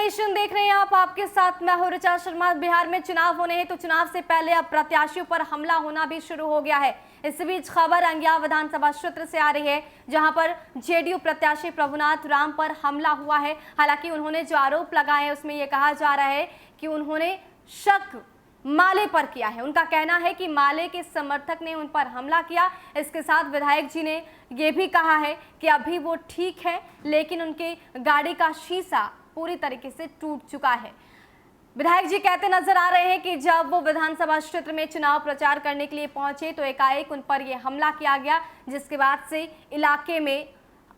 Nation देख रहे हैं आप, आपके साथ मैं हूं ऋचा शर्मा। बिहार में चुनाव होने हैं तो चुनाव से पहले अब प्रत्याशियों पर हमला होना भी शुरू हो गया है। इस बीच खबर अंगियाव विधानसभा क्षेत्र से आ रही है, जहां पर जेडीयू प्रत्याशी प्रभुनाथ राम पर हमला हुआ है। हालांकि उन्होंने जो आरोप लगाए हैं उसमें यह कहा जा रहा है कि उन्होंने शक माले पर किया है। उनका कहना है कि माले के समर्थक ने उन पर हमला किया। इसके साथ विधायक जी ने यह भी कहा है कि अभी वो ठीक है, लेकिन उनके गाड़ी का शीशा पूरी तरीके से टूट चुका है। विधायक जी कहते नजर आ रहे हैं कि जब वो विधानसभा क्षेत्र में चुनाव प्रचार करने के लिए पहुंचे तो एकाएक उन पर यह हमला किया गया, जिसके बाद से इलाके में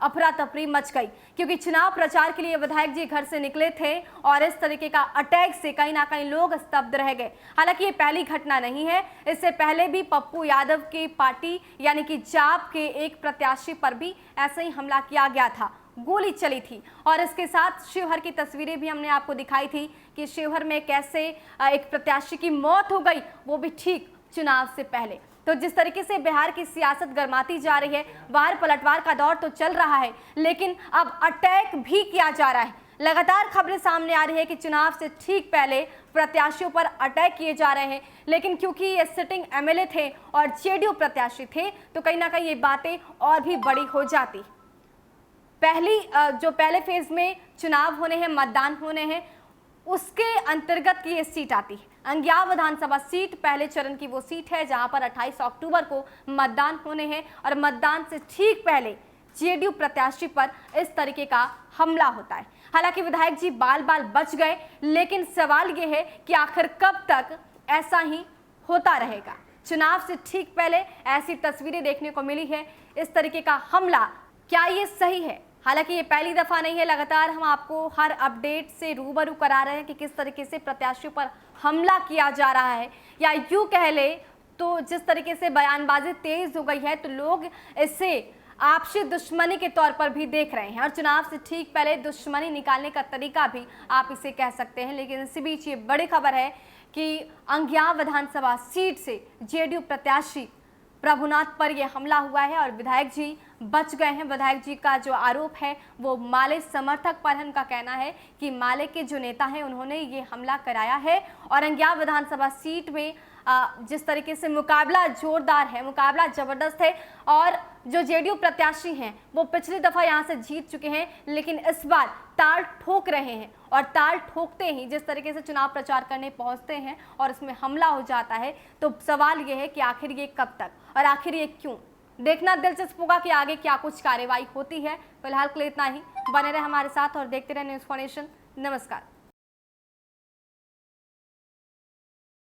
अफरा तफरी मच गई, क्योंकि चुनाव प्रचार के लिए विधायक जी घर से निकले थे और इस तरीके का अटैक से कहीं ना कहीं लोग स्तब्ध रह गए। हालांकि ये पहली घटना नहीं है, इससे पहले भी पप्पू यादव की पार्टी यानी कि जाप के एक प्रत्याशी पर भी ऐसे ही हमला किया गया था, गोली चली थी। और इसके साथ शिवहर की तस्वीरें भी हमने आपको दिखाई थी कि शिवहर में कैसे एक प्रत्याशी की मौत हो गई, वो भी ठीक चुनाव से पहले। तो जिस तरीके से बिहार की सियासत गरमाती जा रही है, वार पलटवार का दौर तो चल रहा है, लेकिन अब अटैक भी किया जा रहा है। लगातार खबरें सामने आ रही है कि चुनाव से ठीक पहले प्रत्याशियों पर अटैक किए जा रहे हैं, लेकिन क्योंकि ये सिटिंग एमएलए थे और जेडीयू प्रत्याशी थे तो कहीं ना कहीं ये बातें और भी बड़ी हो जाती। पहले फेज में चुनाव होने हैं, मतदान होने हैं, उसके अंतर्गत की ये सीट आती है। अंगियाव विधानसभा सीट पहले चरण की वो सीट है जहां पर 28 अक्टूबर को मतदान होने हैं और मतदान से ठीक पहले जेडीयू प्रत्याशी पर इस तरीके का हमला होता है। हालांकि विधायक जी बाल बाल बच गए, लेकिन सवाल ये है कि आखिर कब तक ऐसा ही होता रहेगा। चुनाव से ठीक पहले ऐसी तस्वीरें देखने को मिली है, इस तरीके का हमला, क्या ये सही है? हालांकि ये पहली दफा नहीं है, लगातार हम आपको हर अपडेट से रूबरू करा रहे हैं कि किस तरीके से प्रत्याशियों पर हमला किया जा रहा है, या यूं कह ले तो जिस तरीके से बयानबाजी तेज हो गई है तो लोग इसे आपसी दुश्मनी के तौर पर भी देख रहे हैं और चुनाव से ठीक पहले दुश्मनी निकालने का तरीका भी आप इसे कह सकते हैं। लेकिन इसी बीच ये बड़ी खबर है कि अंगियाव विधानसभा सीट से जेडीयू प्रत्याशी प्रभुनाथ पर यह हमला हुआ है और विधायक जी बच गए हैं। विधायक जी का जो आरोप है वो माले समर्थक पर है। उनका कहना है कि माले के जो नेता हैं उन्होंने ये हमला कराया है और अंगियाव विधानसभा सीट में जिस तरीके से मुकाबला जोरदार है, मुकाबला जबरदस्त है और जो जेडीयू प्रत्याशी हैं वो पिछली दफा यहाँ से जीत चुके हैं, लेकिन इस बार ताल ठोक रहे हैं और ताल ठोकते ही जिस तरीके से चुनाव प्रचार करने पहुंचते हैं और इसमें हमला हो जाता है, तो सवाल ये है कि आखिर ये कब तक और आखिर ये क्यों। देखना दिलचस्प होगा कि आगे क्या कुछ कार्रवाई होती है। फिलहाल के लिए इतना ही। बने रहे हमारे साथ और देखते रहे न्यूज़ फॉर नेशन। नमस्कार।